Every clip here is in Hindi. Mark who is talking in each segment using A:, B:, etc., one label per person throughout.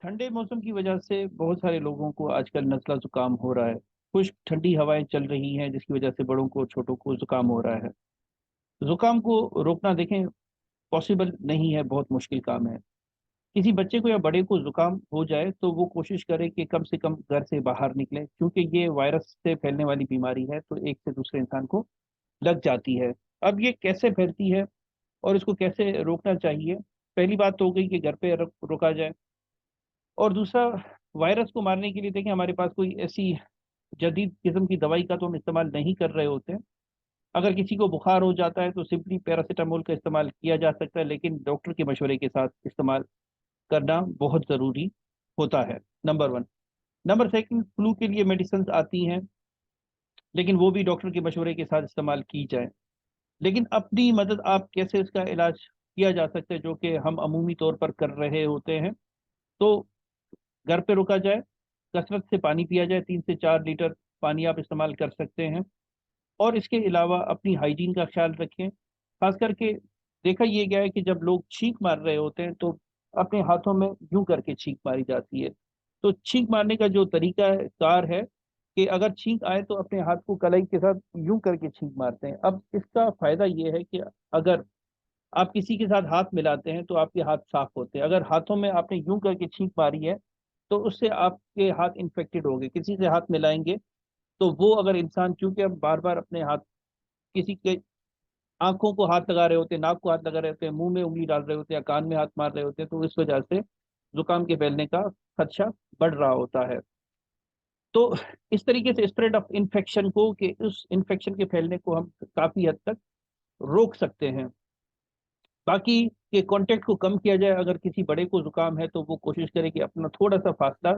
A: ठंडे मौसम की वजह से बहुत सारे लोगों को आजकल नज़ला जुकाम हो रहा है। खुश्क ठंडी हवाएं चल रही हैं जिसकी वजह से बड़ों को छोटों को जुकाम हो रहा है। जुकाम को रोकना देखें पॉसिबल नहीं है, बहुत मुश्किल काम है। किसी बच्चे को या बड़े को जुकाम हो जाए तो वो कोशिश करे कि कम से कम घर से बाहर निकले, क्योंकि ये वायरस से फैलने वाली बीमारी है तो एक से दूसरे इंसान को लग जाती है। अब ये कैसे फैलती है और इसको कैसे रोकना चाहिए? पहली बात तो हो गई कि घर पे रोका जाए। और दूसरा, वायरस को मारने के लिए देखें हमारे पास कोई ऐसी जदीद किस्म की दवाई का तो हम इस्तेमाल नहीं कर रहे होते हैं। अगर किसी को बुखार हो जाता है तो सिंपली पैरासीटामोल का इस्तेमाल किया जा सकता है, लेकिन डॉक्टर के मशवरे के साथ इस्तेमाल करना बहुत ज़रूरी होता है। Number one. Number second, flu के लिए मेडिसिन आती हैं, लेकिन वो भी डॉक्टर के मशवरे के साथ इस्तेमाल की जाए। लेकिन अपनी मदद आप कैसे इसका इलाज किया जा सकता है, जो कि हम अमूमी तौर पर कर रहे होते हैं। तो घर पे रुका जाए, कसरत से पानी पिया जाए, 3 से 4 लीटर पानी आप इस्तेमाल कर सकते हैं। और इसके अलावा अपनी हाइजीन का ख्याल रखें। खास करके देखा ये गया है कि जब लोग छींक मार रहे होते हैं तो अपने हाथों में यूं करके छींक मारी जाती है। तो छींक मारने का जो तरीका है कार है कि अगर छींक आए तो अपने हाथ को कलाई के साथ यूं करके छींक मारते हैं। अब इसका फायदा ये है कि अगर आप किसी के साथ हाथ मिलाते हैं तो आपके हाथ साफ होते हैं। अगर हाथों में आपने यूं करके छींक मारी है तो उससे आपके हाथ इन्फेक्टेड हो गए। किसी से हाथ मिलाएंगे तो वो अगर इंसान, क्योंकि हम बार बार अपने हाथ किसी के आंखों को हाथ लगा रहे होते हैं, नाक को हाथ लगा रहे होते हैं, मुंह में उंगली डाल रहे होते हैं या कान में हाथ मार रहे होते हैं, तो इस वजह से जुकाम के फैलने का खदशा बढ़ रहा होता है। तो इस तरीके से स्प्रेड ऑफ इन्फेक्शन को, कि उस इन्फेक्शन के फैलने को हम काफी हद तक रोक सकते हैं। बाकी के कांटेक्ट को कम किया जाए। अगर किसी बड़े को जुकाम है तो वो कोशिश करे कि अपना थोड़ा सा फासला,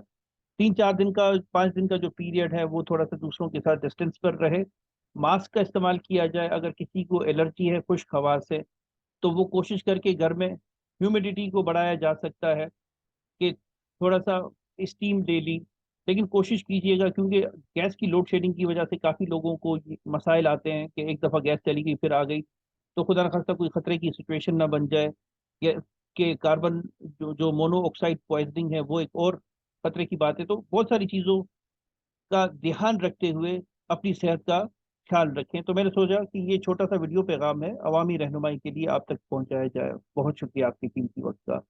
A: 3 4 दिन का, 5 दिन का जो पीरियड है वो थोड़ा सा दूसरों के साथ डिस्टेंस पर रहे। मास्क का इस्तेमाल किया जाए। अगर किसी को एलर्जी है खुश्क हवा से तो वो कोशिश करके घर में ह्यूमिडिटी को बढ़ाया जा सकता है कि थोड़ा सा स्टीम डेली। लेकिन कोशिश कीजिएगा, क्योंकि गैस की लोड शेडिंग की वजह से काफ़ी लोगों को ये मसाइल आते हैं कि एक दफ़ा गैस चली गई फिर आ गई, तो खुदा न खास्ता कोई खतरे की सिचुएशन ना बन जाए, या कि कार्बन जो जो मोनोऑक्साइड पॉइजनिंग है वो एक और खतरे की बात है। तो बहुत सारी चीज़ों का ध्यान रखते हुए अपनी सेहत का ख्याल रखें। तो मैंने सोचा कि ये छोटा सा वीडियो पैगाम है अवामी रहनुमाई के लिए आप तक पहुंचाया जाए। बहुत शुक्रिया आपके कीमती वक्त का।